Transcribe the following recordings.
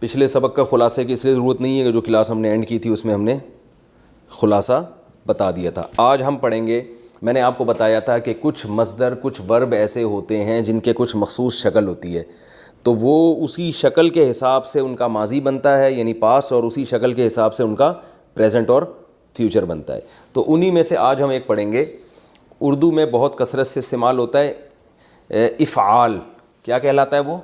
پچھلے سبق کا خلاصے کی اس لیے ضرورت نہیں ہے کہ جو کلاس ہم نے اینڈ کی تھی اس میں ہم نے خلاصہ بتا دیا تھا. آج ہم پڑھیں گے. میں نے آپ کو بتایا تھا کہ کچھ مصدر کچھ ورب ایسے ہوتے ہیں جن کے کچھ مخصوص شکل ہوتی ہے، تو وہ اسی شکل کے حساب سے ان کا ماضی بنتا ہے یعنی پاسٹ، اور اسی شکل کے حساب سے ان کا پریزنٹ اور فیوچر بنتا ہے. تو انہی میں سے آج ہم ایک پڑھیں گے. اردو میں بہت کثرت سے استعمال ہوتا ہے افعال. کیا کہلاتا ہے وہ؟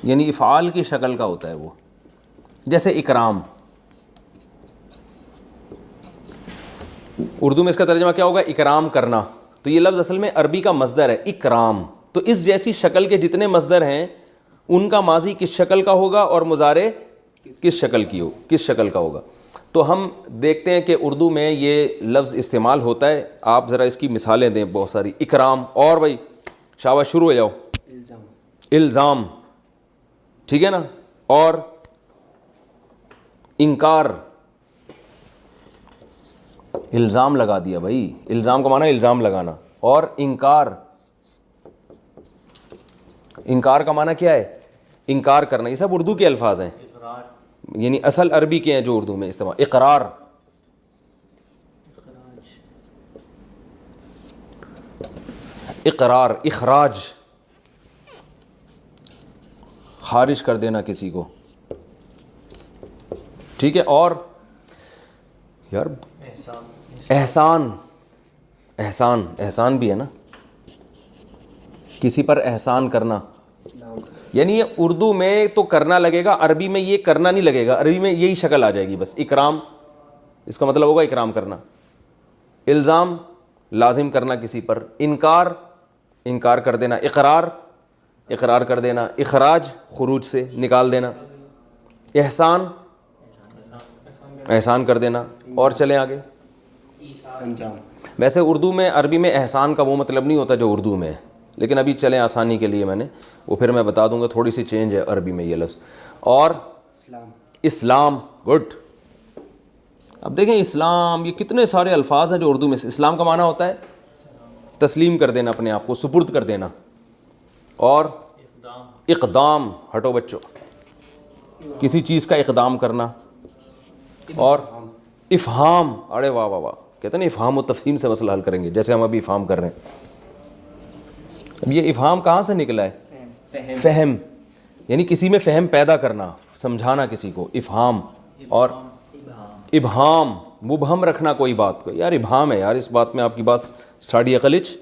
یعنی افعال کی شکل کا ہوتا ہے وہ. جیسے اکرام، اردو میں اس کا ترجمہ کیا ہوگا؟ اکرام کرنا. تو یہ لفظ اصل میں عربی کا مصدر ہے اکرام. تو اس جیسی شکل کے جتنے مصدر ہیں ان کا ماضی کس شکل کا ہوگا اور مضارع کس شکل کا ہوگا. تو ہم دیکھتے ہیں کہ اردو میں یہ لفظ استعمال ہوتا ہے. آپ ذرا اس کی مثالیں دیں بہت ساری. اکرام، اور بھائی شاباش شروع ہو جاؤ. الزام، ٹھیک ہے نا. اور انکار، الزام لگا دیا بھائی. الزام کا معنی الزام لگانا. اور انکار، انکار کا معنی کیا ہے؟ انکار کرنا. یہ سب اردو کے الفاظ ہیں، یعنی اصل عربی کے ہیں جو اردو میں استعمال. اقرار، اقرار، اخراج، خارج کر دینا کسی کو، ٹھیک ہے. اور یار احسان، احسان، احسان بھی ہے نا، کسی پر احسان کرنا. یعنی یہ اردو میں تو کرنا لگے گا، عربی میں یہ کرنا نہیں لگے گا. عربی میں یہی شکل آ جائے گی بس. اکرام اس کا مطلب ہوگا اکرام کرنا. الزام لازم کرنا کسی پر. انکار انکار کر دینا. اقرار اقرار کر دینا. اخراج خروج سے نکال دینا. احسان احسان کر دینا. اور چلیں آگے. ویسے اردو میں عربی میں احسان کا وہ مطلب نہیں ہوتا جو اردو میں ہے، لیکن ابھی چلیں آسانی کے لیے میں نے وہ پھر میں بتا دوں گا. تھوڑی سی چینج ہے عربی میں یہ لفظ. اور اسلام، گڈ. اب دیکھیں اسلام، یہ کتنے سارے الفاظ ہیں جو اردو میں. اسلام کا معنی ہوتا ہے تسلیم کر دینا، اپنے آپ کو سپرد کر دینا. اور اقدام، ہٹو بچوں، کسی چیز کا اقدام کرنا. اور افہام، ارے واہ واہ واہ، کہتے ہیں نا افہام و تفہیم سے مسئلہ حل کریں گے، جیسے ہم ابھی افہام کر رہے ہیں. اب یہ افہام کہاں سے نکلا ہے؟ فہم، یعنی کسی میں فہم پیدا کرنا، سمجھانا کسی کو، افہام. اور ابہام، مبہم رکھنا کوئی بات کو. یار ابہام ہے یار، اس بات میں آپ کی بات ساڑھی عقلچ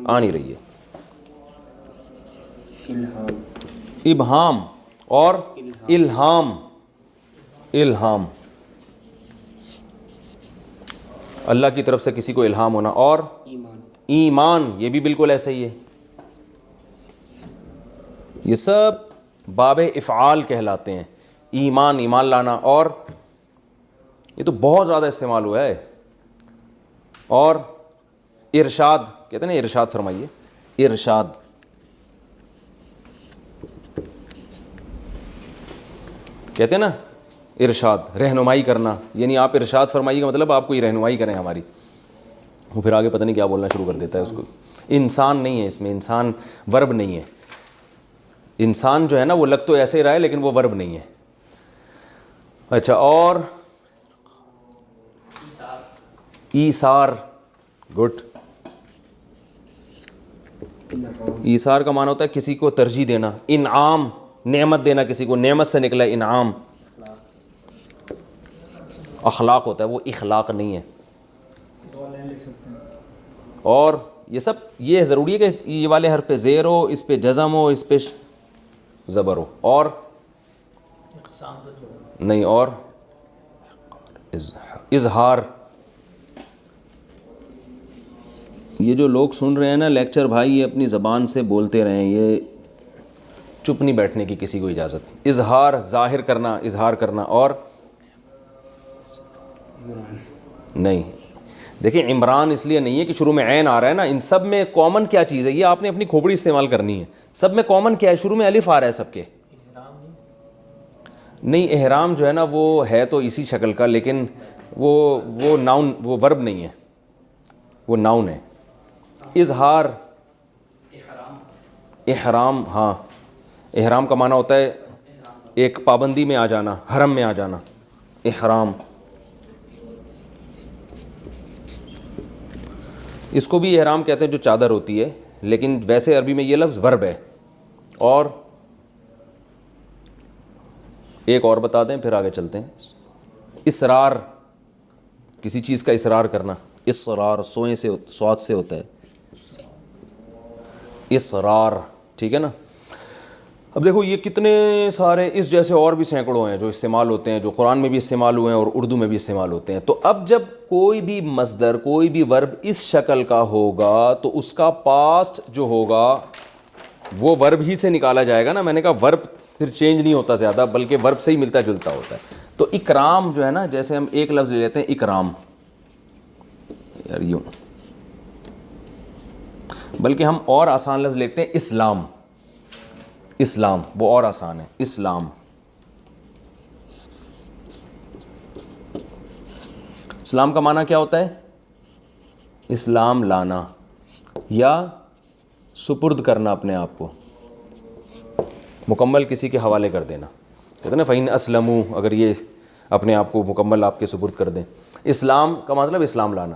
آ نہیں رہی ہے. ابہام. اور الہام، الہام اللہ کی طرف سے کسی کو الہام ہونا. اور ایمان، یہ بھی بالکل ایسا ہی ہے. یہ سب باب افعال کہلاتے ہیں. ایمان، ایمان لانا. اور یہ تو بہت زیادہ استعمال ہوا ہے. اور ارشاد، کہتے ہیں نا ارشاد فرمائیے. ارشاد، کہتے ہیں نا ارشاد، رہنمائی کرنا. یعنی آپ ارشاد فرمائیے کا مطلب آپ کو یہ رہنمائی کریں ہماری. وہ پھر آگے پتہ نہیں کیا بولنا شروع کر دیتا ہے اس کو. انسان نہیں ہے اس میں، انسان ورب نہیں ہے. انسان جو ہے نا وہ لگ تو ایسے ہی رہا ہے لیکن وہ ورب نہیں ہے. اچھا. اور ایثار، گڈ. ایثار کا معنی ہوتا ہے کسی کو ترجیح دینا. انعام، نعمت دینا کسی کو. نعمت سے نکلا انعام. اخلاق ہوتا ہے وہ، اخلاق نہیں ہے. اور یہ سب یہ ضروری ہے کہ یہ والے حرف پہ زیر ہو، اس پہ جزم ہو، اس پہ زبر ہو. اور نہیں. اور اظہار. یہ جو لوگ سن رہے ہیں نا لیکچر بھائی، یہ اپنی زبان سے بولتے رہیں، یہ چپ نہیں بیٹھنے کی کسی کو اجازت. اظہار ظاہر کرنا، اظہار کرنا. اور نہیں. دیکھیں عمران اس لیے نہیں ہے کہ شروع میں عین آ رہا ہے نا. ان سب میں کامن کیا چیز ہے؟ یہ آپ نے اپنی کھوپڑی استعمال کرنی ہے. سب میں کامن کیا ہے؟ شروع میں الف آ رہا ہے سب کے. نہیں، احرام جو ہے نا وہ ہے تو اسی شکل کا، لیکن وہ ناؤن، وہ ورب نہیں ہے، وہ ناؤن ہے. اظہار، احرام، ہاں احرام کا معنی ہوتا ہے ایک پابندی میں آ جانا، حرم میں آ جانا، احرام. اس کو بھی احرام کہتے ہیں جو چادر ہوتی ہے، لیکن ویسے عربی میں یہ لفظ ورب ہے. اور ایک اور بتا دیں پھر آگے چلتے ہیں. اصرار، کسی چیز کا اصرار کرنا. اصرار سوئیں سے، سواد سے ہوتا ہے اصرار، ٹھیک ہے نا. اب دیکھو یہ کتنے سارے اس جیسے اور بھی سینکڑوں ہیں جو استعمال ہوتے ہیں، جو قرآن میں بھی استعمال ہوئے ہیں اور اردو میں بھی استعمال ہوتے ہیں. تو اب جب کوئی بھی مصدر، کوئی بھی ورب اس شکل کا ہوگا تو اس کا پاسٹ جو ہوگا وہ ورب ہی سے نکالا جائے گا نا. میں نے کہا ورب پھر چینج نہیں ہوتا زیادہ، بلکہ ورب سے ہی ملتا جلتا ہوتا ہے. تو اکرام جو ہے نا، جیسے ہم ایک لفظ لے لیتے ہیں اکرام، یار یوں، بلکہ ہم اور آسان لفظ لیتے ہیں اسلام. اسلام وہ اور آسان ہے. اسلام، اسلام کا معنی کیا ہوتا ہے؟ اسلام لانا یا سپرد کرنا، اپنے آپ کو مکمل کسی کے حوالے کر دینا. کہتے ہیں نا فَإِنْ أَسْلَمُوا، اگر یہ اپنے آپ کو مکمل آپ کے سپرد کر دیں. اسلام کا مطلب اسلام لانا.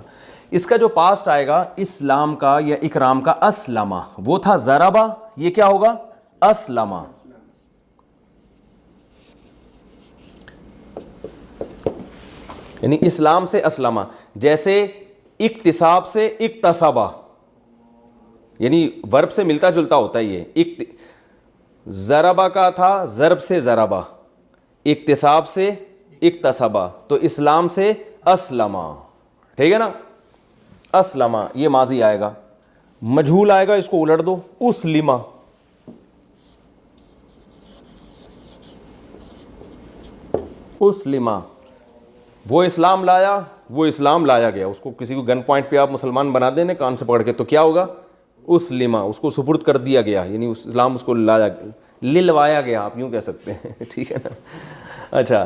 اس کا جو پاسٹ آئے گا اسلام کا یا اکرام کا، اسلمہ، وہ تھا ضربہ، یہ کیا ہوگا؟ اسلمہ. یعنی اسلام سے اسلمہ. جیسے اکتساب سے اکتسبہ، یعنی ورب سے ملتا جلتا ہوتا ہے یہ. ضربہ کا تھا ضرب سے ضربہ، اکتساب سے اکتسبہ، تو اسلام سے اسلمہ، ٹھیک ہے نا. اسلمہ یہ ماضی آئے گا. مجھول آئے گا، اس کو الٹ دو، اسلمہ. اسلمہ وہ اسلام لایا، وہ اسلام لایا گیا. اس کو کسی کو گن پوائنٹ پہ آپ مسلمان بنا دیں نا کان سے پکڑ کے، تو کیا ہوگا؟ اسلمہ، اس کو سپرد کر دیا گیا، یعنی اسلام اس کو لایا، للوایا گیا، آپ یوں کہہ سکتے ہیں. ٹھیک ہے نا. اچھا،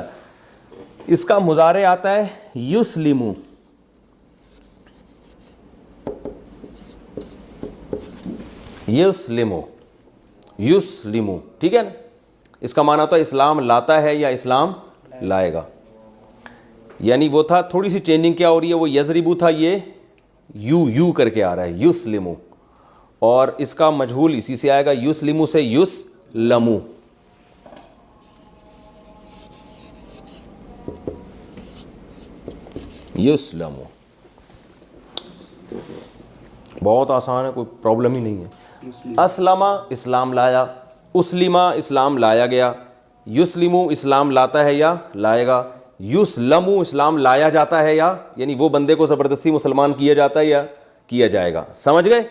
اس کا مضارع آتا ہے یسلمو. یسلمو، یسلمو، ٹھیک ہے نا. اس کا معنی ہوتا ہے اسلام لاتا ہے یا اسلام لائے گا. یعنی وہ تھا، تھوڑی سی چینجنگ کیا ہو رہی ہے، وہ یضربو تھا، یہ یو کر کے آ رہا ہے، یسلمو. اور اس کا مجہول اسی سے آئے گا، یسلمو سے یسلمو. یسلمو بہت آسان ہے، کوئی پرابلم ہی نہیں ہے. اسلمہ اسلام لایا، اسلمہ اسلام لایا گیا، یسلمو اسلام لاتا ہے یا لائے گا، یسلمو اسلام لایا جاتا ہے یا، یعنی وہ بندے کو زبردستی مسلمان کیا جاتا ہے یا کیا جائے گا. سمجھ گئے؟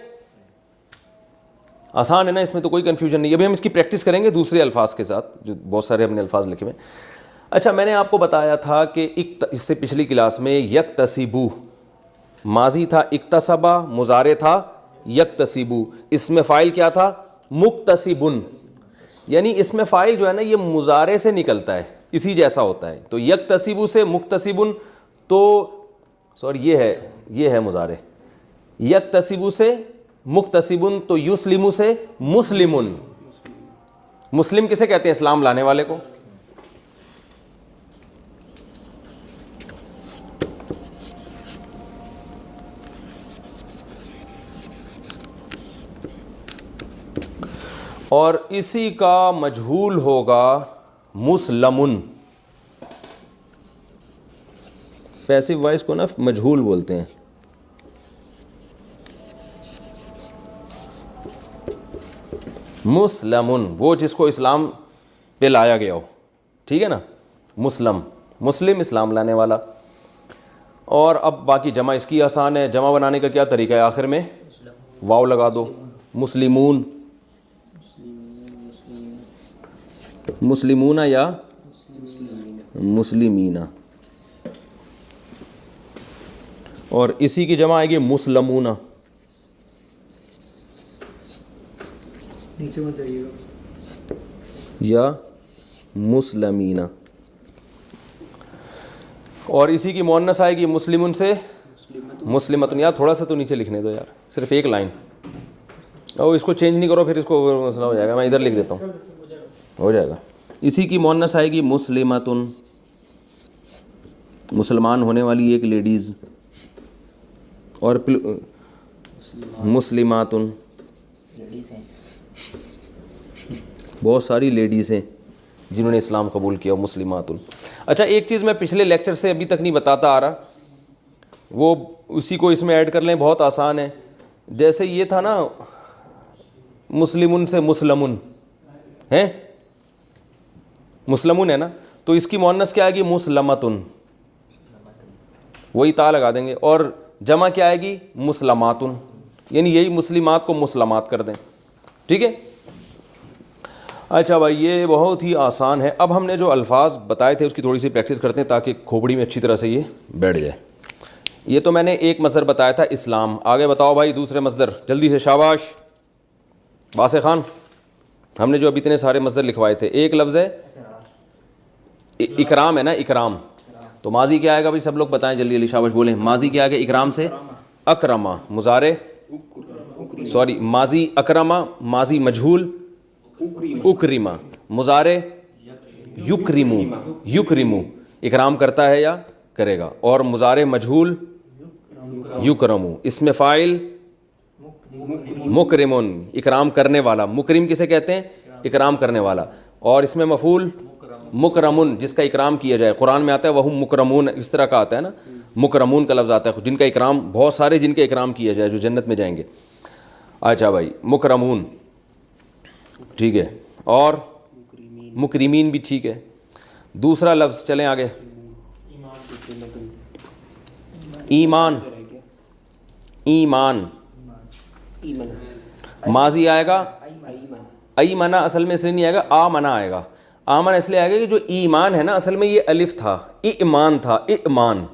آسان ہے نا، اس میں تو کوئی کنفیوژن نہیں. ابھی ہم اس کی پریکٹس کریں گے دوسرے الفاظ کے ساتھ، جو بہت سارے ہم نے الفاظ لکھے ہوئے. اچھا، میں نے آپ کو بتایا تھا کہ اس سے پچھلی کلاس میں یکتسبو ماضی تھا، اکتسبہ مضارع تھا یکتسبو. اس میں فاعل کیا تھا؟ مکتسبن. یعنی اس میں فاعل جو ہے نا یہ مضارع سے نکلتا ہے، اسی جیسا ہوتا ہے. تو یکتسبو سے مکتسبن، تو سوری یہ ہے مضارع. یکتسبو سے مکتسبن، تو یسلمو سے مسلمن. مسلم کسے کہتے ہیں؟ اسلام لانے والے کو. اور اسی کا مجہول ہوگا مسلمن. پیسو وائس کو نا مجہول بولتے ہیں. مسلمن وہ جس کو اسلام پہ لایا گیا ہو، ٹھیک ہے نا. مسلم اسلام لانے والا. اور اب باقی جمع اس کی آسان ہے. جمع بنانے کا کیا طریقہ ہے؟ آخر میں واو لگا دو. مسلمون، مسلمون یا مسلمین. اور اسی کی جمع آئے گی مسلمون. یا مسلمین. اور اسی کی مؤنث آئے گی مسلمن سے مسلمتن. یار تھوڑا سا تو نیچے لکھنے دو یار، صرف ایک لائن. اور اس کو چینج نہیں کرو پھر اس کو مسئلہ ہو جائے گا. میں ادھر لکھ دیتا ہوں. ہو جائے گا. اسی کی مؤنث آئے گی مسلماتن, مسلمان ہونے والی ایک لیڈیز, اور مسلماتن بہت ساری لیڈیز ہیں جنہوں نے اسلام قبول کیا, مسلماتن. اچھا ایک چیز میں پچھلے لیکچر سے ابھی تک نہیں بتاتا آ رہا, وہ اسی کو اس میں ایڈ کر لیں, بہت آسان ہے. جیسے یہ تھا نا مسلمن سے مسلمن ہے, مسلمن ہے نا, تو اس کی مؤنث کیا آئے گی مسلمتن, وہی تا لگا دیں گے, اور جمع کیا آئے گی مسلماتن, یعنی یہی مسلمات کو مسلمات کر دیں. ٹھیک ہے. اچھا بھائی یہ بہت ہی آسان ہے. اب ہم نے جو الفاظ بتائے تھے اس کی تھوڑی سی پریکٹس کرتے ہیں تاکہ کھوپڑی میں اچھی طرح سے یہ بیٹھ جائے. یہ تو میں نے ایک مصدر بتایا تھا اسلام. آگے بتاؤ بھائی دوسرے مصدر جلدی سے, شاباش واسع خان. ہم نے جو ابھی اتنے سارے مصدر لکھوائے تھے, ایک لفظ ہے اکرام ہے نا, اکرام. تو ماضی کیا آئے گا بھائی سب لوگ بتائیں جلدی جلدی, شاباش بولیں. ماضی کیا آئے گا اکرام سے اکرما, مضارع سوری ماضی اکرما, ماضی مجہول اکرما, مضارع یکرمو, یکرمو اکرام کرتا ہے یا کرے گا, اور مضارع مجہول یکرمو, اسم فاعل مکرمن اکرام کرنے والا. مکرم کسے کہتے ہیں؟ اکرام کرنے والا. اور اس میں مفعول مکرمن جس کا اکرام کیا جائے. قرآن میں آتا ہے وہم مکرمون, اس طرح کا آتا ہے نا, مکرمون کا لفظ آتا ہے جن کا اکرام, بہت سارے جن کے اکرام کیا جائے جو جنت میں جائیں گے. اچھا بھائی مکرمون ٹھیک ہے, اور مکرمین بھی ٹھیک ہے. دوسرا لفظ چلیں آگے, ایمان. ایمان ماضی آئے گا ایمنا, اصل میں اس لیے نہیں آئے گا, آمنا آئے گا. آمن اس لیے آئے گا کہ جو ایمان ہے نا اصل میں یہ الف تھا, ایمان تھا, ایمان,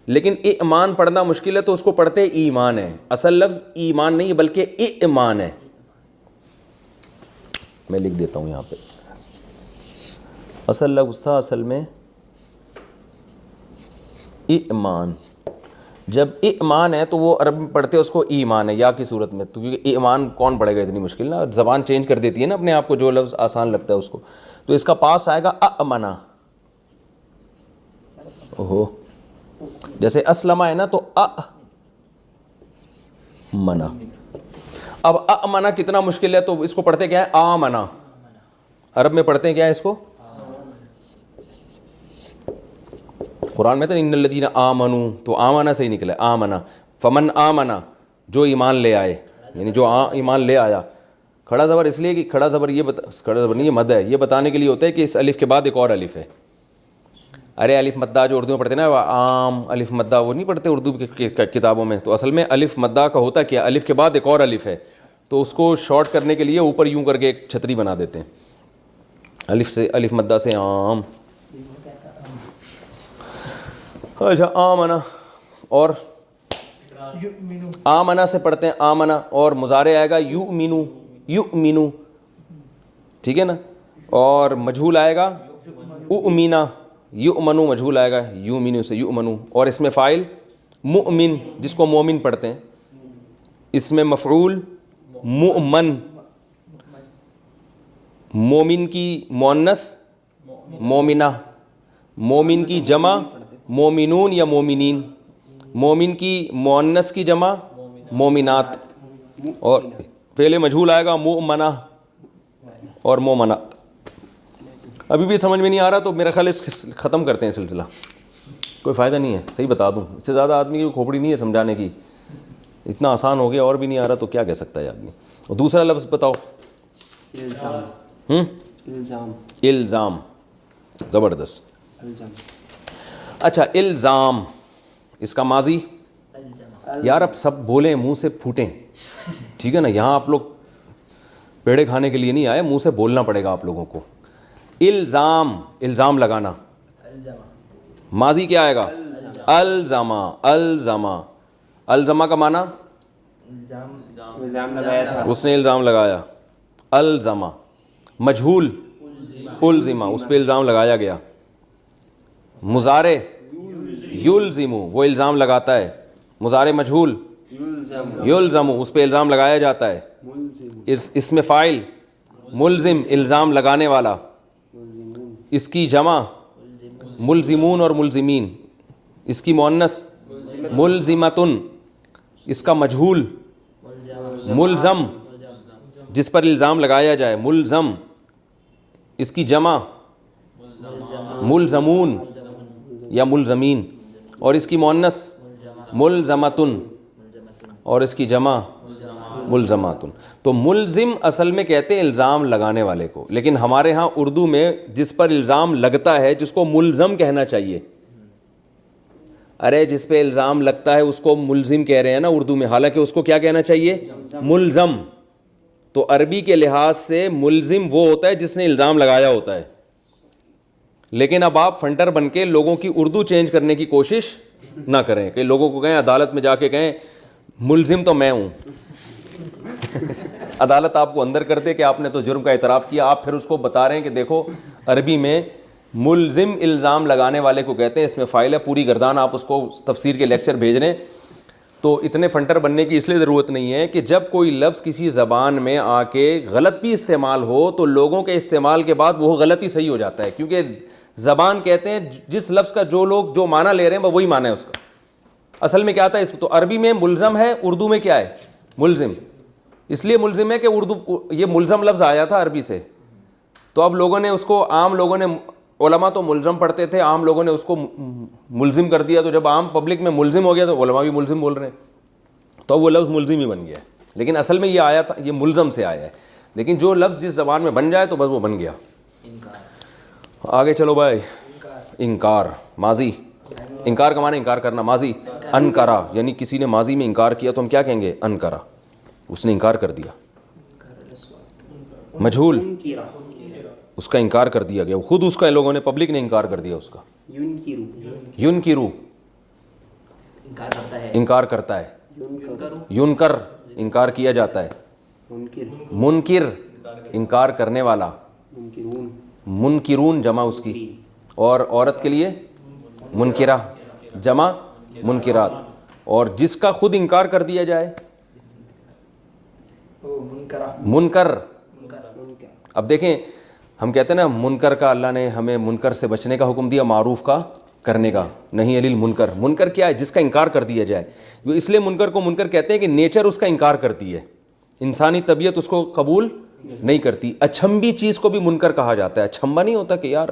لیکن ایمان پڑھنا مشکل ہے تو اس کو پڑھتے ایمان ہے. اصل لفظ ایمان نہیں ہے بلکہ ایمان ہے. میں لکھ دیتا ہوں یہاں پہ, اصل لفظ تھا اصل میں ایمان. جب ایمان ہے تو وہ عرب میں پڑھتے اس کو ایمان ہے یا کی صورت میں, تو کیونکہ ایمان کون پڑھے گا اتنی مشکل نا, زبان چینج کر دیتی ہے نا اپنے آپ کو, جو لفظ آسان لگتا ہے اس کو. تو اس کا پاس آئے گا امنا. اوہو جیسے اسلمہ ہے نا تو منا. اب امنا کتنا مشکل ہے تو اس کو پڑھتے کیا ہے آمنا, عرب میں پڑھتے ہیں کیا ہے اس کو. قرآن میں تھا ان الذین آمنوا, تو آمنا سے ہی نکلا آمنا. فمن آمنا جو ایمان لے آئے, یعنی جو ایمان لے آیا. کھڑا زبر اس لیے کہ کھڑا زبر یہ کھڑا زبر نہیں یہ مد ہے, یہ بتانے کے لیے ہوتا ہے کہ اس الف کے بعد ایک اور الف ہے. ارے الف مدہ جو اردو میں پڑھتے ہیں نا, عام الف مدہ وہ نہیں پڑھتے اردو کی کتابوں میں, تو اصل میں الف مدہ کا ہوتا کیا, الف کے بعد ایک اور الف ہے, تو اس کو شارٹ کرنے کے لیے اوپر یوں کر کے ایک چھتری بنا دیتے ہیں, الف سے الف مدہ سے عام. اچھا آمنا, اور آمنا سے پڑھتے ہیں آمنا, اور مضارع آئے گا یؤمنو, یؤمنو ٹھیک ہے نا, اور مجہول آئے گا اؤمنا, یؤمنو مجہول آئے گا یؤمنو سے یؤمنو, اور اس میں فاعل مؤمن جس کو مومن پڑھتے ہیں, اس میں مفعول مؤمن, مومن کی مؤنث مومنہ, مومن کی جمع مومنون یا مومنین, مومن کی مؤنث کی جمع مومنات, اور فعل مجہول آئے گا مؤمنہ اور مومنات. ابھی بھی سمجھ میں نہیں آ رہا تو میرا خیال اس ختم کرتے ہیں سلسلہ, کوئی فائدہ نہیں ہے, صحیح بتا دوں, اس سے زیادہ آدمی کی کھوپڑی نہیں ہے سمجھانے کی, اتنا آسان ہو گیا اور بھی نہیں آ رہا تو کیا کہہ سکتا ہے آدمی. اور دوسرا لفظ بتاؤ, الزام. الزام زبردست. اچھا الزام, اس کا ماضی یار اب سب بولیں منہ سے پھوٹیں, ٹھیک ہے نا, یہاں آپ لوگ پیڑے کھانے کے لیے نہیں آئے, منہ سے بولنا پڑے گا آپ لوگوں کو. الزام, الزام لگانا, ماضی کیا آئے گا الزما, الزما, الزما کا معنی اس نے الزام لگایا, الزما. مجہول الزما, اس پہ الزام لگایا گیا. مضارع یلزم, وہ الزام لگاتا ہے. مضارع مجہول یلزم, اس پہ الزام لگایا جاتا ہے. اس میں فاعل ملزم الزام لگانے والا، اس کی جمع ملزمون اور ملزمین، اس کی مؤنث ملزمتن، اس کا مجہول ملزم جس پر الزام لگایا جائے ملزم، اس کی جمع ملزمون یا ملزمین، اور اس کی مؤنث ملزمتن اور اس کی جمع ملزماتن۔ تو ملزم اصل میں کہتے ہیں الزام لگانے والے کو، لیکن ہمارے ہاں اردو میں جس پر الزام لگتا ہے جس کو ملزم کہنا چاہیے، ارے جس پہ الزام لگتا ہے اس کو ملزم کہہ رہے ہیں نا اردو میں، حالانکہ اس کو کیا کہنا چاہیے؟ ملزم۔ تو عربی کے لحاظ سے ملزم وہ ہوتا ہے جس نے الزام لگایا ہوتا ہے، لیکن اب آپ فنٹر بن کے لوگوں کی اردو چینج کرنے کی کوشش نہ کریں کہ لوگوں کو کہیں عدالت میں جا کے کہیں ملزم تو میں ہوں، عدالت آپ کو اندر کر دے کہ آپ نے تو جرم کا اعتراف کیا، آپ پھر اس کو بتا رہے ہیں کہ دیکھو عربی میں ملزم الزام لگانے والے کو کہتے ہیں، اس میں فائل ہے پوری گردان، آپ اس کو تفسیر کے لیکچر بھیج رہے ہیں۔ تو اتنے فنٹر بننے کی اس لیے ضرورت نہیں ہے کہ جب کوئی لفظ کسی زبان میں آ کے غلط بھی استعمال ہو تو لوگوں کے استعمال کے بعد وہ غلط ہی صحیح ہو جاتا ہے، کیونکہ زبان کہتے ہیں جس لفظ کا جو لوگ جو معنی لے رہے ہیں وہی معنی ہے اس کا، اصل میں کیا آتا ہے اس کو۔ تو عربی میں ملزم ہے، اردو میں کیا ہے؟ ملزم۔ اس لیے ملزم ہے کہ اردو یہ ملزم لفظ آیا تھا عربی سے، تو اب لوگوں نے اس کو، عام لوگوں نے، علماء تو ملزم پڑھتے تھے، عام لوگوں نے اس کو ملزم کر دیا، تو جب عام پبلک میں ملزم ہو گیا تو علماء بھی ملزم بول رہے ہیں، تو وہ لفظ ملزم ہی بن گیا ہے، لیکن اصل میں یہ آیا تھا، یہ ملزم سے آیا ہے، لیکن جو لفظ جس زبان میں بن جائے تو بس وہ بن گیا۔ آگے چلو بھائی، انکار ماضی، انکار کا معنی انکار کرنا، ماضی انکرا، یعنی کسی نے ماضی میں انکار کیا تو ہم کیا کہیں گے؟ انکرا، اس نے انکار کر دیا۔ مجہول، اس کا انکار کر دیا گیا، خود اس کا لوگوں نے، پبلک نے انکار کر دیا اس کا۔ ینکرو، انکار کرتا ہے، ینکر، انکار کیا جاتا ہے، منکر، انکار کرنے والا، منکرون جمع اس کی، اور عورت کے لیے منکرہ جمع منکرات، اور جس کا خود انکار کر دیا جائے منکر۔ اب دیکھیں ہم کہتے ہیں نا منکر کا، اللہ نے ہمیں منکر سے بچنے کا حکم دیا، معروف کا کرنے کا نہیں، علی المنکر۔ منکر کیا ہے؟ جس کا انکار کر دیا جائے، وہ اس لیے منکر کو منکر کہتے ہیں کہ نیچر اس کا انکار کرتی ہے، انسانی طبیعت اس کو قبول نہیں کرتی۔ اچھمبی چیز کو بھی منکر کہا جاتا ہے، اچھمبا نہیں ہوتا کہ یار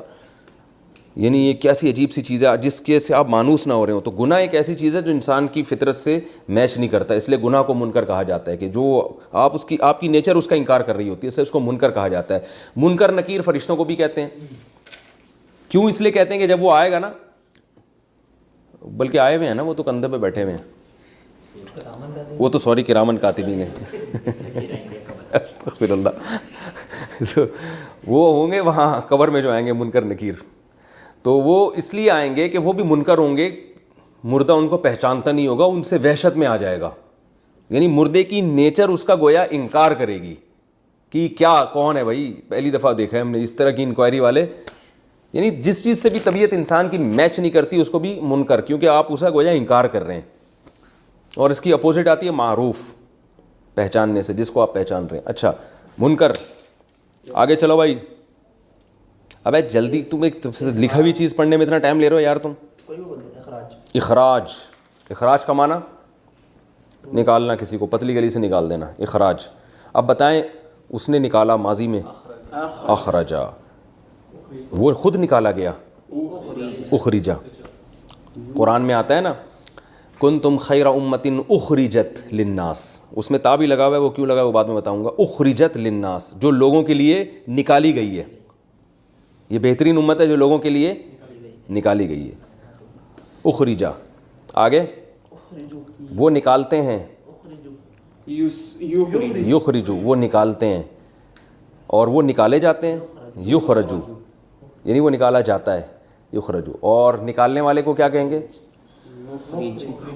یعنی یہ کیسی عجیب سی چیز ہے جس کے سے آپ مانوس نہ ہو رہے ہو، تو گناہ ایک ایسی چیز ہے جو انسان کی فطرت سے میچ نہیں کرتا، اس لیے گناہ کو منکر کہا جاتا ہے کہ جو آپ کی نیچر اس کا انکار کر رہی ہوتی ہے، اس لیے اس کو منکر کہا جاتا ہے۔ منکر نکیر فرشتوں کو بھی کہتے ہیں، کیوں؟ اس لیے کہتے ہیں کہ جب وہ آئے گا نا، بلکہ آئے ہوئے ہیں نا، وہ تو کندھے پہ بیٹھے ہوئے ہیں، وہ تو سوری کرامن کاتبین ہیں، استغفر اللہ، تو وہ ہوں گے وہاں قبر میں جو آئیں گے منکر نکیر، تو وہ اس لیے آئیں گے کہ وہ بھی منکر ہوں گے، مردہ ان کو پہچانتا نہیں ہوگا، ان سے وحشت میں آ جائے گا، یعنی مردے کی نیچر اس کا گویا انکار کرے گی کہ کیا کون ہے بھائی، پہلی دفعہ دیکھا ہے ہم نے اس طرح کی انکوائری والے، یعنی جس چیز سے بھی طبیعت انسان کی میچ نہیں کرتی اس کو بھی منکر، کیونکہ آپ اس کا گویا انکار کر رہے ہیں۔ اور اس کی اپوزٹ آتی ہے معروف، پہچاننے سے، جس کو آپ پہچان رہے ہیں۔ اچھا منکر، آگے چلو بھائی، ابے جلدی، تم ایک لکھا ہوئی چیز پڑھنے میں اتنا ٹائم لے رہے ہو یار تم۔ اخراج، اخراج کا معنی نکالنا، کسی کو پتلی گلی سے نکال دینا، اخراج۔ اب بتائیں اس نے نکالا ماضی میں، اخرجا، وہ خود نکالا گیا، اخرجا۔ قرآن میں آتا ہے نا کنتم خیر امۃ اخرجت للناس، اس میں تا بھی لگا ہوا ہے، وہ کیوں لگا ہے وہ بعد میں بتاؤں گا۔ اخرجت للناس، جو لوگوں کے لیے نکالی گئی ہے، یہ بہترین امت ہے جو لوگوں کے لیے نکالی گئی ہے۔ اخرجا، آگے وہ نکالتے ہیں، یخرجو، وہ نکالتے ہیں، اور وہ نکالے جاتے ہیں، یخرجو، یعنی وہ نکالا جاتا ہے، یخرجو۔ اور نکالنے والے کو کیا کہیں گے؟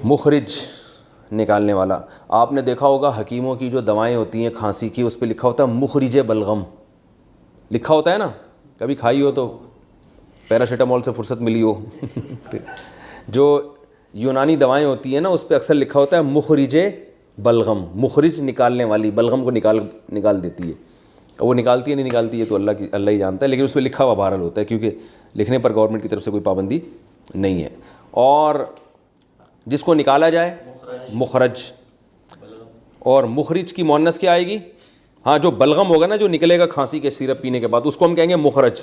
مخرج، نکالنے والا۔ آپ نے دیکھا ہوگا حکیموں کی جو دوائیں ہوتی ہیں کھانسی کی، اس پہ لکھا ہوتا ہے مخرج بلغم، لکھا ہوتا ہے نا، کبھی کھائی ہو تو پیراسیٹامول سے فرصت ملی ہو جو یونانی دوائیں ہوتی ہیں نا اس پہ اکثر لکھا ہوتا ہے مخرج بلغم، مخرج نکالنے والی، بلغم کو نکال دیتی ہے۔ وہ نکالتی ہے نہیں نکالتی ہے تو اللہ ہی جانتا ہے، لیکن اس پہ لکھا ہوا بہرحال ہوتا ہے، کیونکہ لکھنے پر گورنمنٹ کی طرف سے کوئی پابندی نہیں ہے۔ اور جس کو نکالا جائے مخرج، اور مخرج کی مؤنث کیا آئے گی؟ ہاں جو بلغم ہوگا نا، جو نکلے گا کھانسی کے سیرپ پینے کے بعد، اس کو ہم کہیں گے مخرج۔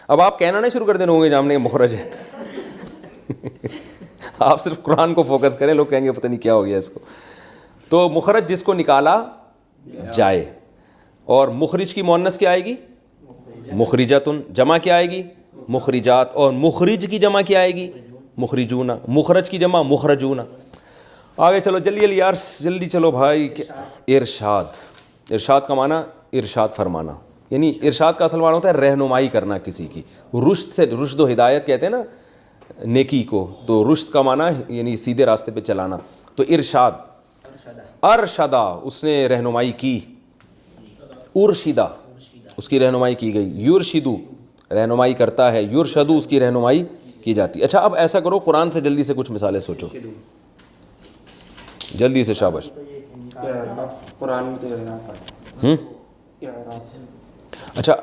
اب آپ کہنا نہیں شروع کر دینا ہوں گے جامنے مخرج ہے آپ صرف قرآن کو فوکس کریں، لوگ کہیں گے پتہ نہیں کیا ہو گیا اس کو۔ تو مخرج جس کو نکالا جائے، اور مخرج کی مؤنث کیا آئے گی؟ مخرجاتن، جمع کیا آئے گی؟ مخرجات، اور مخرج کی جمع کیا آئے گی؟ مخرجون، مخرج کی جمع مخرجون۔ آگے چلو جلدی جلدی یار، جلدی چلو بھائی۔ ارشاد، ارشاد کا معنی ارشاد فرمانا، یعنی ارشاد کا اصل معنی ہوتا ہے رہنمائی کرنا کسی کی، رشد سے، رشد و ہدایت کہتے ہیں نا نیکی کو، تو رشد کا معنی یعنی سیدھے راستے پہ چلانا۔ تو ارشاد، ارشدہ اس نے رہنمائی کی، ارشدہ اس کی رہنمائی کی گئی، یرشدو رہنمائی کرتا ہے، یرشدو اس کی رہنمائی کی جاتی ہے۔ اچھا اب ایسا کرو، قرآن سے جلدی سے کچھ مثالیں سوچو، جلدی سے، شاباش۔ اچھا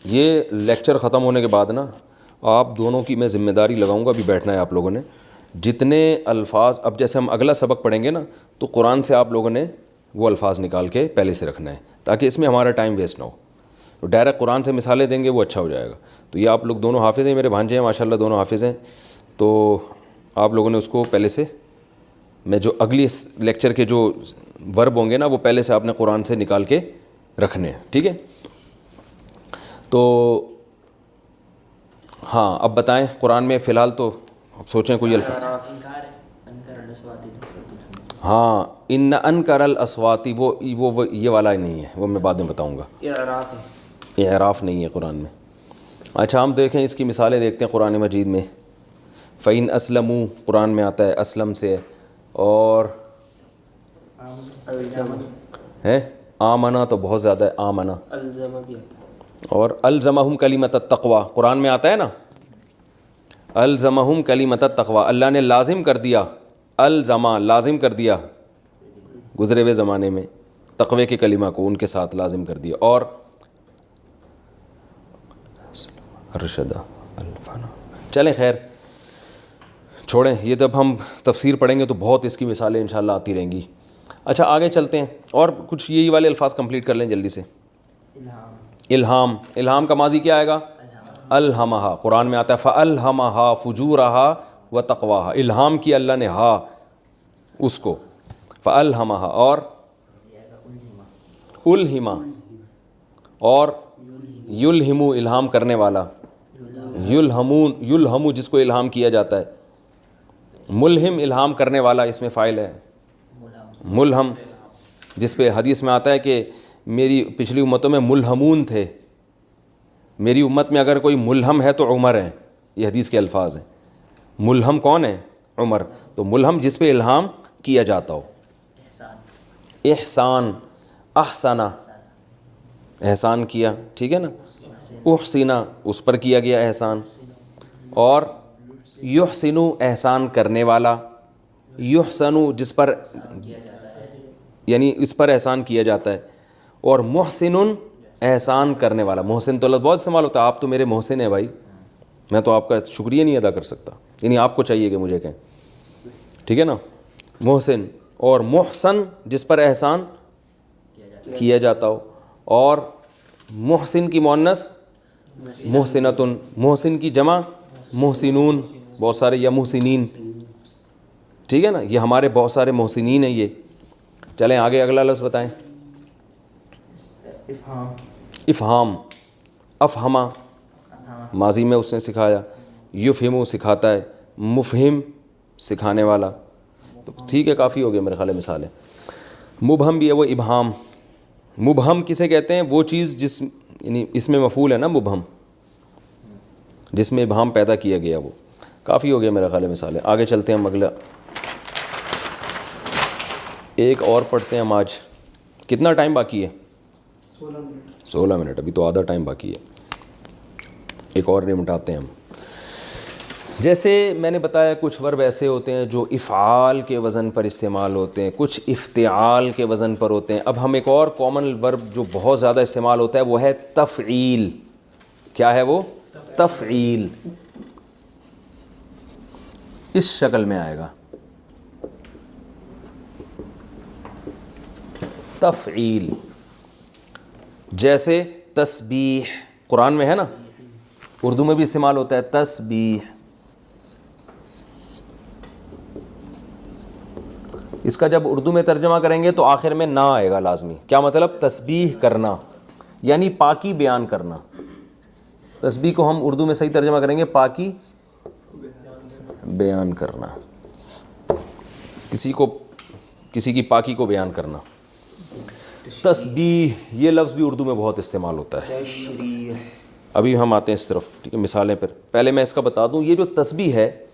یہ لیکچر ختم ہونے کے بعد نا آپ دونوں کی میں ذمہ داری لگاؤں گا، ابھی بیٹھنا ہے آپ لوگوں نے، جتنے الفاظ، اب جیسے ہم اگلا سبق پڑھیں گے نا تو قرآن سے آپ لوگوں نے وہ الفاظ نکال کے پہلے سے رکھنا ہے، تاکہ اس میں ہمارا ٹائم ویسٹ نہ ہو۔ تو ڈائریکٹ قرآن سے مثالیں دیں گے وہ اچھا ہو جائے گا۔ تو یہ آپ لوگ دونوں حافظ ہیں، میرے بھانجے ہیں ماشاءاللہ، دونوں حافظ ہیں، تو آپ لوگوں نے اس کو پہلے سے، میں جو اگلی لیکچر کے جو ورب ہوں گے نا وہ پہلے سے آپ نے قرآن سے نکال کے رکھنے ہیں، ٹھیک ہے؟ تو ہاں اب بتائیں قرآن میں فی الحال تو سوچیں کوئی الفاظ۔ ہاں ان انکر الاصواتی، وہ یہ والا نہیں ہے، وہ میں بعد میں بتاؤں گا، اعراف نہیں ہے قرآن میں۔ اچھا ہم دیکھیں اس کی مثالیں دیکھتے ہیں قرآن مجید میں۔ فَإِنْ أَسْلَمُوا قرآن میں آتا ہے اسلم سے، اور ہے آمنا تو بہت زیادہ ہے، آمنا، اور الزمہم کلمۃ التقوی قرآن میں آتا ہے نا، الزمہم کلمۃ التقوی، اللہ نے لازم کر دیا، الزما لازم کر دیا گزرے ہوئے زمانے میں تقوی کے کلمہ کو ان کے ساتھ لازم کر دیا۔ اور ارشدہ الفنا، چلیں خیر چھوڑیں، یہ جب ہم تفسیر پڑھیں گے تو بہت اس کی مثالیں انشاءاللہ آتی رہیں گی۔ اچھا آگے چلتے ہیں، اور کچھ یہی والے الفاظ کمپلیٹ کر لیں جلدی سے۔ الہام، الہام کا ماضی کیا آئے گا؟ الہمہا، قرآن میں آتا ہے فَأَلْهَمَهَا فُجُورَهَا وَتَقْوَاهَا، الہام کی اللہ نے ہا اس کو، فَأَلْهَمَهَا، اور الہما، اور یلہمو الہام کرنے والا، یلہمون یلہمو جس کو الہام کیا جاتا ہے، ملہم الہام کرنے والا، اس میں فاعل ہے ملہم، جس پہ حدیث میں آتا ہے کہ میری پچھلی امتوں میں ملہمون تھے، میری امت میں اگر کوئی ملہم ہے تو عمر ہے، یہ حدیث کے الفاظ ہیں۔ ملہم کون ہے؟ عمر۔ تو ملہم جس پہ الہام کیا جاتا ہو۔ احسان، احسنہ احسان کیا، ٹھیک ہے نا، احسنہ اس پر کیا گیا احسان، اور یحسنو احسان کرنے والا، یحسنو جس پر یعنی اس پر احسان کیا جاتا ہے، اور محسن احسان کرنے والا، محسن تو لفظ بہت استعمال ہوتا ہے، آپ تو میرے محسن ہیں بھائی، میں تو آپ کا شکریہ نہیں ادا کر سکتا، یعنی آپ کو چاہیے کہ مجھے کہیں، ٹھیک ہے نا، محسن، اور محسن جس پر احسان کیا جاتا ہو، اور محسن کی مؤنث محسنتن، محسن کی جمع محسنون، بہت سارے، یا محسنین، ٹھیک ہے نا، یہ ہمارے بہت سارے محسنین ہیں یہ۔ چلیں آگے اگلا لفظ بتائیں۔ افہام، افہما ماضی میں اس نے سکھایا، یفہمو سکھاتا ہے، مفہم سکھانے والا، تو ٹھیک ہے کافی ہو گیا میرے خیال ہے مثالیں۔ مبہم بھی ہے وہ ابہام، مبہم کسے کہتے ہیں؟ وہ چیز جس یعنی اس میں مفعول ہے نا مبہم، جس میں ابہام پیدا کیا گیا، وہ کافی ہو گیا میرا خیال ہے مثالیں۔ آگے چلتے ہیں ہم اگلا، ایک اور پڑھتے ہیں ہم آج۔ کتنا ٹائم باقی ہے؟ 16 منٹ، ابھی تو آدھا ٹائم باقی ہے، ایک اور نمٹاتے ہیں ہم۔ جیسے میں نے بتایا کچھ ورب ایسے ہوتے ہیں جو افعال کے وزن پر استعمال ہوتے ہیں، کچھ افتعال کے وزن پر ہوتے ہیں۔ اب ہم ایک اور کامن ورب جو بہت زیادہ استعمال ہوتا ہے وہ ہے تفعیل۔ کیا ہے وہ؟ تفعیل۔ اس شکل میں آئے گا، تفعیل۔ جیسے تسبیح قرآن میں ہے نا، اردو میں بھی استعمال ہوتا ہے تسبیح۔ اس کا جب اردو میں ترجمہ کریں گے تو آخر میں نہ آئے گا لازمی۔ کیا مطلب؟ تسبیح کرنا یعنی پاکی بیان کرنا۔ تسبیح کو ہم اردو میں صحیح ترجمہ کریں گے پاکی بیان کرنا، کسی کی پاکی کو بیان کرنا۔ تسبیح یہ لفظ بھی اردو میں بہت استعمال ہوتا ہے۔ ابھی ہم آتے ہیں اس طرف، ٹھیک ہے، مثالیں پر۔ پہلے میں اس کا بتا دوں، یہ جو تسبیح ہے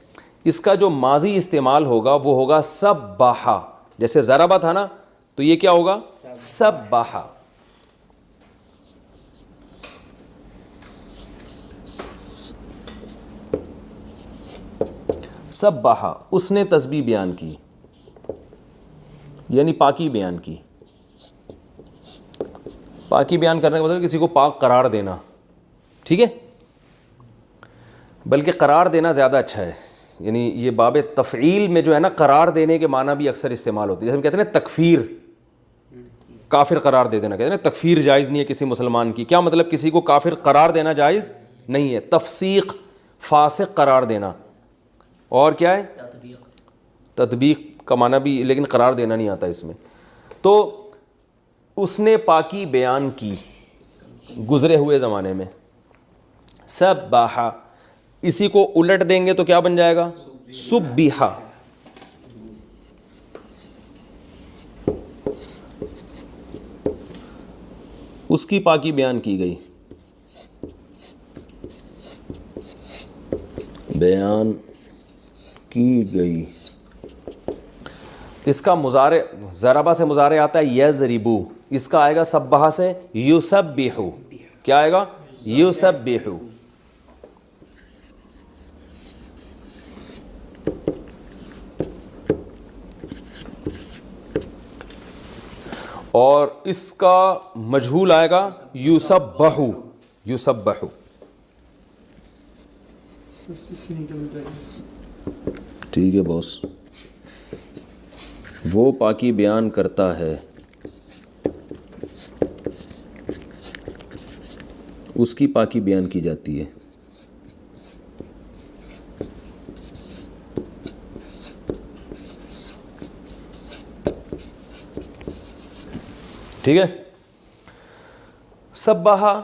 اس کا جو ماضی استعمال ہوگا وہ ہوگا سبحا۔ جیسے ضربہ تھا نا، تو یہ کیا ہوگا؟ سبحا۔ سبحا، اس نے تسبیح بیان کی یعنی پاکی بیان کی۔ پاکی بیان کرنے کا مطلب کسی کو پاک قرار دینا، ٹھیک ہے؟ بلکہ قرار دینا زیادہ اچھا ہے، یعنی یہ باب تفعیل میں جو ہے نا قرار دینے کے معنی بھی اکثر استعمال ہوتی ہے۔ جیسے ہم کہتے ہیں نا تکفیر، کافر قرار دے دینا، کہتے ہیں نا تکفیر جائز نہیں ہے کسی مسلمان کی۔ کیا مطلب؟ کسی کو کافر قرار دینا جائز نہیں ہے۔ تفسیق، فاسق قرار دینا۔ اور کیا ہے؟ تطبیق کا معنی بھی، لیکن قرار دینا نہیں آتا اس میں۔ تو اس نے پاکی بیان کی گزرے ہوئے زمانے میں۔ سبحا، اسی کو الٹ دیں گے تو کیا بن جائے گا؟ سبحا۔ اس کی پاکی بیان کی گئی، بیان کی گئی۔ اس کا مضارع ضربہ سے مضارع آتا ہے یضربو، اس کا آئے گا سبحا سے یسبحو۔ کیا آئے گا؟ یسبحو۔ اور اس کا مجہول آئے گا یسبحو، یسبحو۔ ٹھیک ہے باس، وہ پاکی بیان کرتا ہے، اس کی پاکی بیان کی جاتی ہے۔ ٹھیک ہے؟ سبحا،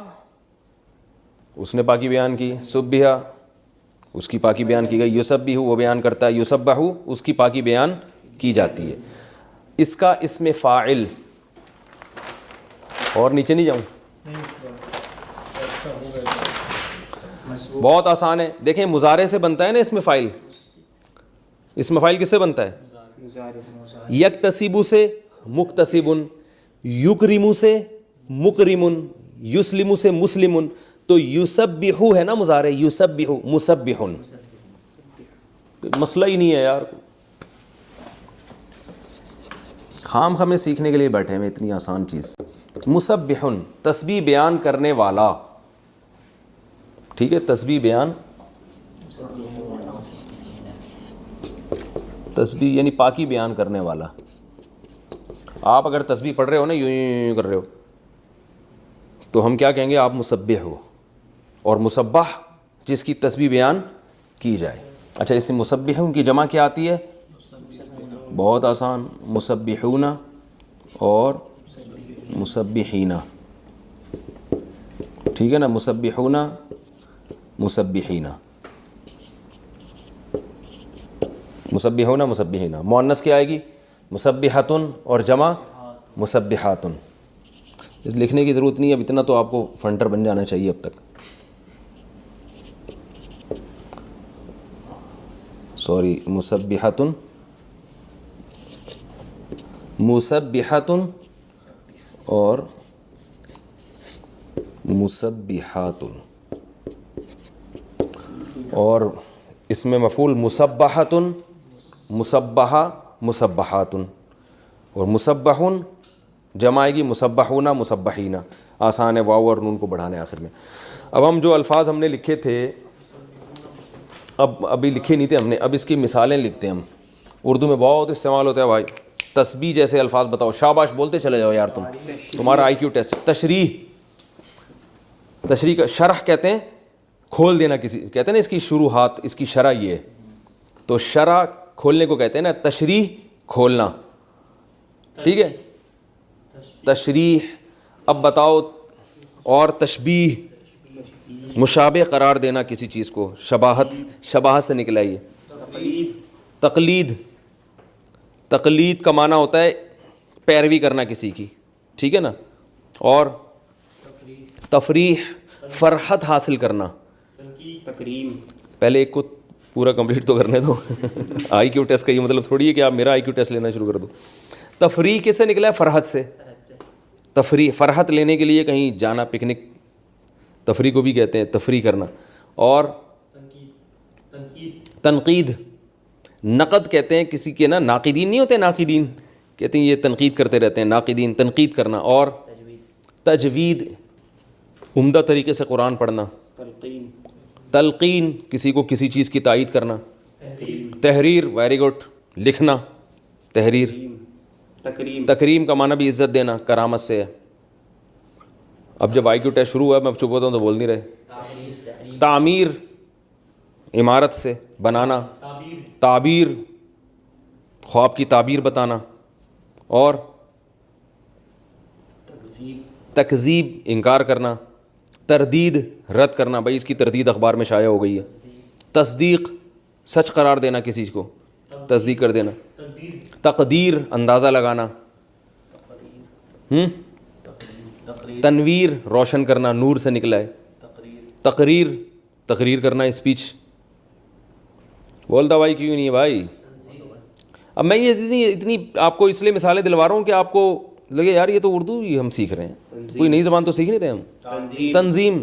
اس نے پاکی بیان کی۔ سبحا، اس کی پاکی بیان کی گئی۔ یسبحو، وہ بیان کرتا ہے۔ یسبحو، اس کی پاکی بیان کی جاتی ہے۔ اس کا اسم فاعل، اور نیچے نہیں جاؤں، بہت آسان ہے۔ دیکھیں مضارع سے بنتا ہے نا اسم فاعل۔ اسم فاعل کس سے بنتا ہے؟ یکتسب سے مکتسب، یکرم سے مکرم، یسلم سے مسلم۔ تو یسبحو ہے نا مضارع، یسبحو مسبح۔ مسئلہ ہی نہیں ہے یار، خام ہمیں سیکھنے کے لیے بیٹھے ہیں اتنی آسان چیز۔ مسبح، تسبیح بیان کرنے والا، ٹھیک ہے؟ تسبیح بیان، تسبیح یعنی پاکی بیان کرنے والا۔ آپ اگر تسبیح پڑھ رہے ہو نا، یوں کر رہے ہو، تو ہم کیا کہیں گے؟ آپ مسبح ہو۔ اور مسبح جس کی تسبیح بیان کی جائے۔ اچھا، اس سے مسبحون کی جمع کیا آتی ہے؟ بہت آسان، مسبحون اور مسبحین۔ ٹھیک ہے نا؟ مسبحون، مسبحین، مسبحون، مسبحین۔ مؤنث کیا آئے گی؟ مسبحۃن، اور جمع مسبحاتن۔ لکھنے کی ضرورت نہیں ہے، اب اتنا تو آپ کو فنٹر بن جانا چاہیے اب تک۔ سوری، مسبحاتن، مسبحاتن اور مسبحاتن۔ اور اس میں مفعول مسبحۃ، مسبحہ، مسبحات، اور مسبحن جمع آئے گی مسبحون، مسبحین، آسان ہے واو اور نون کو بڑھانے آخر میں۔ اب ہم جو الفاظ ہم نے لکھے تھے، ابھی لکھے نہیں تھے ہم نے، اب اس کی مثالیں لکھتے ہیں ہم۔ اردو میں بہت استعمال ہوتا ہے بھائی، تسبیح جیسے الفاظ بتاؤ، شاباش بولتے چلے جاؤ یار، تمہارا آئی کیو ٹیسٹ۔ تشریح، تشریح کا شرح کہتے ہیں کھول دینا، کسی کہتے ہیں نا اس کی شروحات، اس کی شرح یہ ہے، تو شرح کھولنے کو کہتے ہیں نا، تشریح کھولنا، ٹھیک ہے، تشریح۔ اب بتاؤ، اور تشبیہ، مشابہ قرار دینا کسی چیز کو، شباہت، شباہت سے نکلا یہ۔ تقلید، تقلید کا معنی ہوتا ہے پیروی کرنا کسی کی، ٹھیک ہے نا۔ اور تفریح، فرحت حاصل کرنا۔ پہلے ایک کو پورا کمپلیٹ تو کرنے دو۔ آئی کیو ٹیسٹ کا یہ مطلب تھوڑی ہے کہ آپ میرا آئی کیو ٹیسٹ لینا شروع کر دو۔ تفریح کس سے نکلا ہے؟ فرحت سے۔ تفریح، فرحت لینے کے لیے کہیں جانا، پکنک، تفریح کو بھی کہتے ہیں تفریح کرنا۔ اور تنقید، نقد کہتے ہیں کسی کے نا، ناقدین نہیں ہوتے، ناقدین کہتے ہیں یہ تنقید کرتے رہتے ہیں، ناقدین، تنقید کرنا۔ اور تجوید، عمدہ طریقے سے قرآن پڑھنا۔ تلقین، کسی کو کسی چیز کی تائید کرنا۔ تحریر، ویری گڈ، لکھنا، تحریر۔ تکریم کا معنی بھی عزت دینا، کرامت سے ہے۔ اب جب آئی کیو ٹیسٹ شروع ہوا ہے، میں چپ ہوتا ہوں تو بول نہیں رہے۔ تعمیر، عمارت سے بنانا۔ تعبیر، خواب کی تعبیر بتانا۔ اور تکذیب، انکار کرنا۔ تردید، رد کرنا، بھائی اس کی تردید اخبار میں شائع ہو گئی ہے۔ تصدیق، سچ قرار دینا کسی کو، تصدیق کر دینا۔ تقدیر، اندازہ لگانا۔ تنویر، روشن کرنا، نور سے نکلا ہے۔ تقریر، تقریر کرنا، اسپیچ۔ بولتا بھائی کیوں نہیں ہے بھائی؟ اب میں یہ اتنی آپ کو اس لیے مثالیں دلوا رہا ہوں کہ آپ کو لگے یار یہ تو اردو ہی ہم سیکھ رہے ہیں، کوئی نئی زبان تو سیکھ نہیں رہے ہم۔ تنظیم،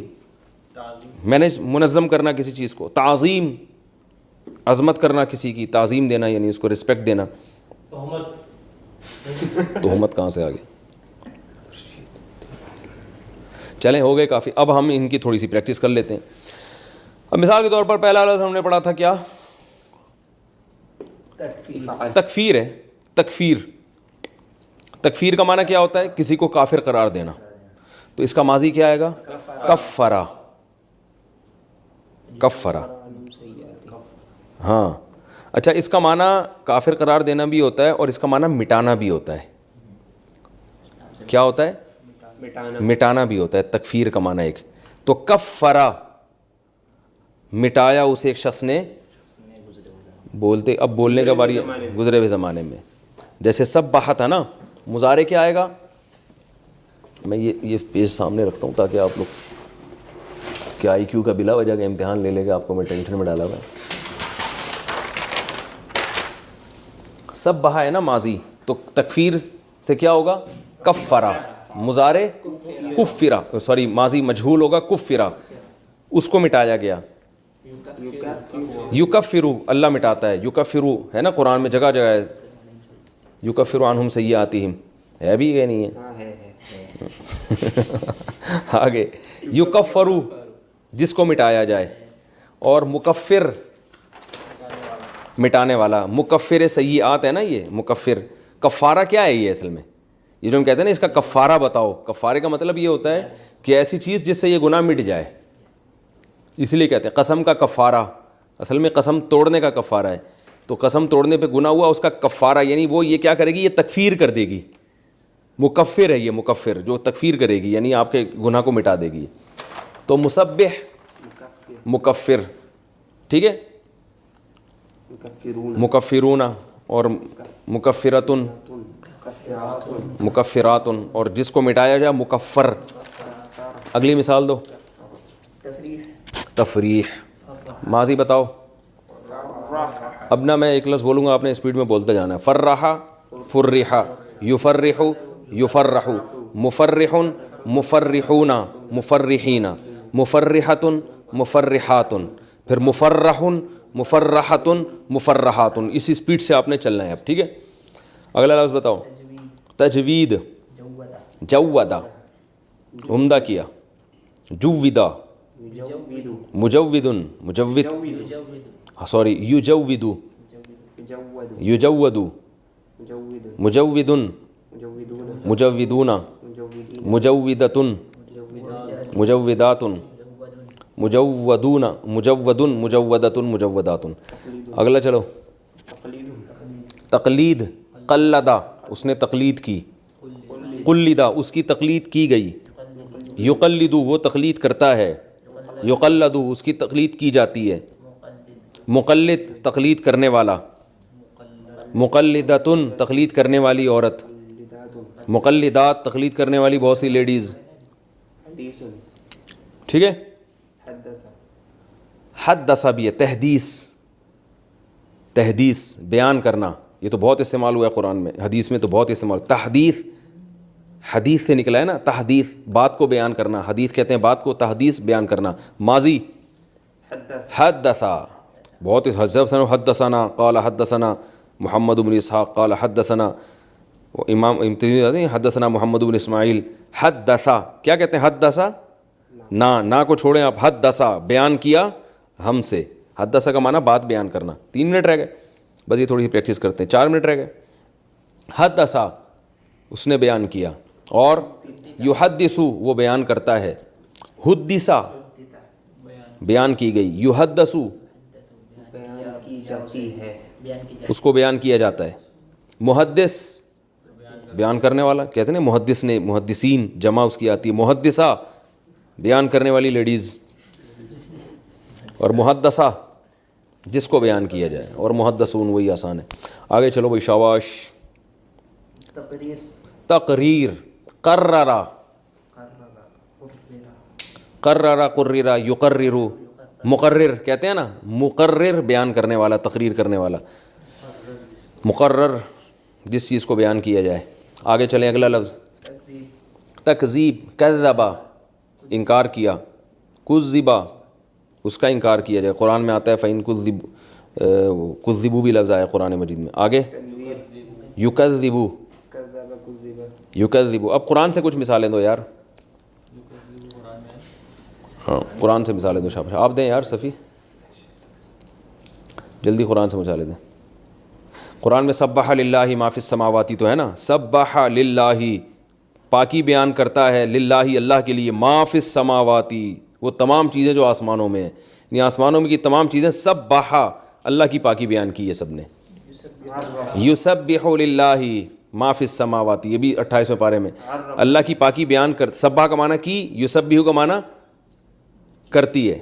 مینیج، منظم کرنا کسی چیز کو۔ تعظیم، عظمت کرنا کسی کی، تعظیم دینا یعنی اس کو رسپیکٹ دینا۔ تہمت کہاں سے آ گئی؟ چلیں ہو گئے کافی، اب ہم ان کی تھوڑی سی پریکٹس کر لیتے ہیں۔ اب مثال کے طور پر پہلا لفظ ہم نے پڑھا تھا کیا؟ تکفیر ہے۔ تکفیر، تکفیر کا معنی کیا ہوتا ہے؟ کسی کو کافر قرار دینا۔ تو اس کا ماضی کیا آئے گا؟ کفرا، کفرا۔ ہاں اچھا، اس کا معنی کافر قرار دینا بھی ہوتا ہے اور اس کا معنی مٹانا بھی ہوتا ہے۔ کیا ہوتا ہے؟ مٹانا بھی ہوتا ہے، تکفیر کا معنی ایک۔ تو کفرا، مٹایا اسے ایک شخص نے، بولتے اب بولنے کا باری گزرے ہوئے زمانے میں۔ جیسے سبحہ تھا نا، مضارع کیا آئے گا؟ میں یہ پیج سامنے رکھتا ہوں تاکہ آپ لوگ کہ آئی کیو کا بلا وجہ کا امتحان لے لے گا، آپ کو میں ٹینشن میں ڈالا ہوا ہے۔ سبحہ ہے نا ماضی، تو تکفیر سے کیا ہوگا؟ کفرا، مضارع کفرا، سوری ماضی مجہول ہوگا کفرا، اس کو مٹایا گیا۔ یکفرو، اللہ مٹاتا ہے، یکفرو ہے نا قرآن میں جگہ جگہ ہے، یکفر عنہم سیئاتہم، ہے بھی کہ نہیں ہے؟ آگے یکفرو، جس کو مٹایا جائے، اور مکفر، مٹانے والا۔ مکفر سیئات ہے نا یہ، مکفر۔ کفارہ کیا ہے یہ اصل میں؟ یہ جو ہم کہتے ہیں نا اس کا کفارہ بتاؤ، کفارے کا مطلب یہ ہوتا ہے کہ ایسی چیز جس سے یہ گناہ مٹ جائے، اس لیے کہتے ہیں قسم کا کفارہ، اصل میں قسم توڑنے کا کفارہ ہے۔ تو قسم توڑنے پہ گناہ ہوا، اس کا کفارہ یعنی وہ یہ کیا کرے گی؟ یہ تکفیر کر دے گی، مکفر ہے یہ، مکفر جو تکفیر کرے گی یعنی آپ کے گناہ کو مٹا دے گی۔ تو مسبح، مکفر، ٹھیک ہے، مکفرون، اور مکفرتن، مکفراتن، اور جس کو مٹایا جائے مکفر۔ اگلی مثال دو۔ تفریح، ماضی بتاؤ۔ اب نہ میں ایک لفظ بولوں گا، آپ نے اسپیڈ میں بولتے جانا ہے۔ فرح، فرح، یفرح، یفرح، مفرح، مفرحون، مفرحین، مفرحۃ، مفرحات، پھر مفرح، مفرحتن مفرحاتن، اسی سپیڈ سے آپ نے چلنا ہے اب، ٹھیک ہے. اگلا لفظ بتاؤ. تجوید، جودا عمدہ کیا. جودا مجودن مجود، سوری یجودو یجودو مجودن مجودون مجودتن مجوداتن مجودون مجودن مجودتن مجوداتن. اگلا چلو. تقلید، قلدہ اس نے تقلید کی، قلدہ اس کی تقلید کی گئی. یقلدو وہ تقلید کرتا ہے، یقلدو اس کی تقلید کی جاتی ہے. مقلد تقلید کرنے والا، مقلدتن تقلید کرنے والی عورت، مقلدات تقلید کرنے والی بہت سی لیڈیز، ٹھیک ہے. حدث بھی ہے، تحدیث، تحدیث بیان کرنا، یہ تو بہت استعمال ہوا ہے قرآن میں، حدیث میں تو بہت استعمال. تحدیث حدیث سے نکلا ہے نا، تحدیث بات کو بیان کرنا، حدیث کہتے ہیں بات کو، تحدیث بیان کرنا. ماضی حدثا، بہت حدثنا قال حدثنا محمد بن اسحاق قال حدثنا امام حدثنا محمد بن اسماعیل. حدثا کیا کہتے ہیں؟ حدثا نا کو چھوڑیں آپ، حدثا بیان کیا ہم سے. حدثا کا معنی بات بیان کرنا. 3 منٹ رہ گئے بس، یہ تھوڑی سی پریکٹس کرتے ہیں. 4 منٹ رہ گئے. حدثا اس نے بیان کیا، اور یحدثو وہ بیان کرتا ہے. حدثا بیان کی گئی، یحدثو اس کو بیان کیا جاتا ہے. محدث بیان کرنے والا، کہتے ہیں محدث نے، محدثین جمع اس کی آتی ہے. محدثہ بیان کرنے والی لیڈیز، اور محدثہ جس کو بیان کیا جائے، اور محدثون وہی آسان ہے. آگے چلو بھائی، شاباش. تقریر، قررہ قررہ قررہ یقررو، مقرر کہتے ہیں نا، مقرر بیان کرنے والا، تقریر کرنے والا. مقرر جس چیز کو بیان کیا جائے. آگے چلیں. اگلا لفظ تکذیب، کذبا انکار کیا، کذبا اس کا انکار کیا جائے. قرآن میں آتا ہے فَإِن کذبوا بھی لفظ آیا قرآن مجید میں. آگے یکذبو، یکذبو. اب قرآن سے کچھ مثالیں دو یار. ہاں قرآن سے مثالیں دو. شاباش آپ دیں یار صفی، جلدی قرآن سے مثالیں دیں. قرآن میں سبح للہ ما فی السماواتی تو ہے نا، سبح للہ پاکی بیان کرتا ہے، للہ اللہ کے لیے، ما فی السماواتی وہ تمام چیزیں جو آسمانوں میں ہیں، یعنی آسمانوں میں کی تمام چیزیں. سبح اللہ کی پاکی بیان کی ہے سب نے. یسبح للہ ما فی السماواتی، یہ بھی 28ویں پارے میں اللہ کی پاکی بیان کر. سبح کا معنی کی، یسبح کا معنی کرتی ہے.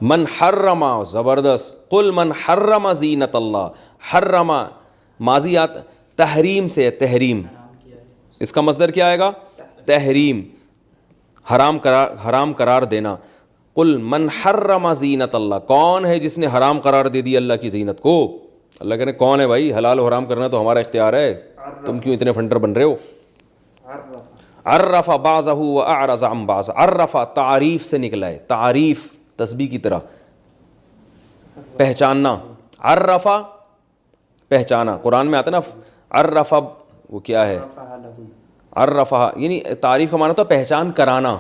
من حرم، زبردست. قل من حرم زینت اللہ. حرم ماضیات تحریم سے، تحریم اس کا مصدر کیا آئے گا؟ تحریم، حرام قرار دینا. قل من حرم زینت اللہ، کون ہے جس نے حرام قرار دے دی اللہ کی زینت کو؟ اللہ کہنے کون ہے بھائی؟ حلال و حرام کرنا تو ہمارا اختیار ہے، تم کیوں اتنے فنڈر بن رہے ہو؟ عرف بعضہ واعرض عن بعض. عرف تعریف سے نکلا ہے، تعریف تسبیح کی طرح، پہچاننا. عرف پہچانا. قرآن میں آتا ہے نا عرف، وہ کیا ہے؟ عرفہ یعنی تعریف کا معنی تو پہچان کرانا.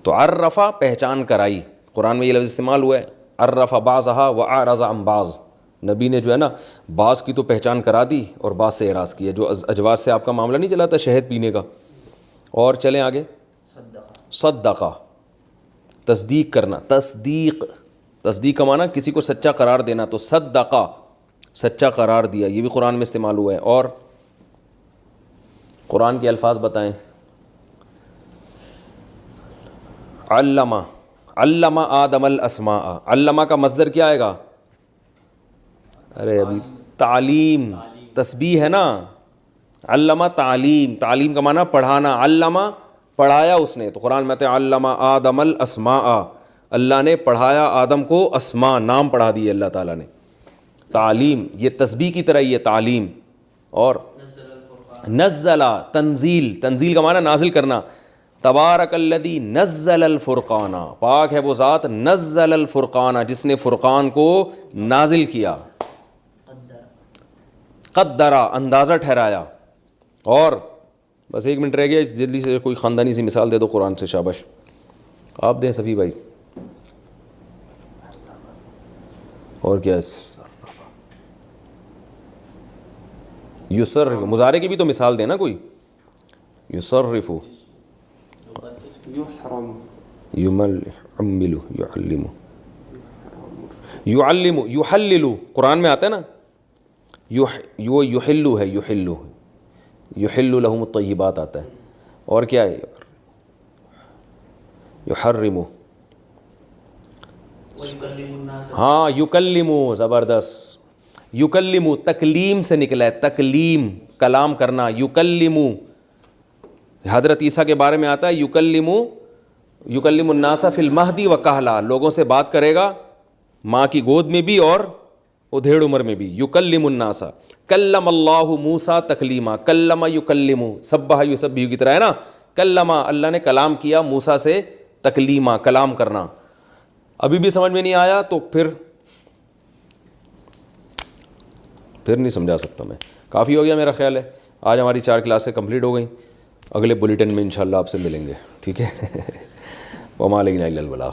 تو عرفہ پہچان کرائی. قرآن میں یہ لفظ استعمال ہوا ہے، عرف بعضہا واعرض عن بعض. نبی نے جو ہے نا بعض کی تو پہچان کرا دی اور بعض سے اعراض کیا. جو اجواز سے آپ کا معاملہ نہیں چلا تھا شہد پینے کا. اور چلیں آگے. صدقہ تصدیق کرنا. تصدیق، تصدیق کا معنی کسی کو سچا قرار دینا. تو صدقہ سچا قرار دیا، یہ بھی قرآن میں استعمال ہوا ہے. اور قرآن کے الفاظ بتائیں. علمہ، علمہ آدم الاسماء. علمہ کا مصدر کیا آئے گا؟ ارے ابھی تعلیم، تسبیح ہے نا. علمہ تعلیم، تعلیم کا معنی پڑھانا. علمہ پڑھایا اس نے. تو قرآن میں آتا ہے علمہ آدم الاسماء، اللہ نے پڑھایا آدم کو اسماء، نام پڑھا دیے اللہ تعالیٰ نے. تعلیم یہ تسبیح کی طرح ہی ہے تعلیم. اور نزلہ تنزیل، تنزیل کا معنی نازل کرنا. تبارک الذی نزل الفرقان، پاک ہے وہ ذات نزل الفرقان جس نے فرقان کو نازل کیا، قدرا اندازہ ٹھہرایا. اور بس 1 منٹ رہ گیا، جلدی سے کوئی خاندانی سی مثال دے دو قرآن سے. شاباش آپ دیں صفی بھائی. اور کیا یصرف، مضارع کی بھی تو مثال دینا کوئی. یصرف، یمل، یعلم، یعلم، یحلل، قرآن میں آتا ہے نا. وہ یحلو ہے، یحلو، یحل لہم الطیبات آتا ہے. اور کیا ہے؟ یحرم، ہاں یکلم، زبردست. یکلم تکلیم سے نکلا ہے، تکلیم کلام کرنا. یکلم حضرت عیسیٰ کے بارے میں آتا ہے یکلم، یکلم الناس فی المہدی وکہلا، لوگوں سے بات کرے گا ماں کی گود میں بھی اور ادھیڑ عمر میں بھی. یکلم الناس، کلم اللہ موسیٰ تکلیما، کلم یکلم، سبح یسبح کی طرح ہے نا. کلم، اللہ نے کلام کیا موسیٰ سے تکلیما، کلام کرنا. ابھی بھی سمجھ میں نہیں آیا تو پھر نہیں سمجھا سکتا میں. کافی ہو گیا میرا خیال ہے. آج ہماری 4 کلاسیں کمپلیٹ ہو گئیں. اگلے بلیٹن میں انشاءاللہ آپ سے ملیں گے، ٹھیک ہے. وما علینا الا البلاغ.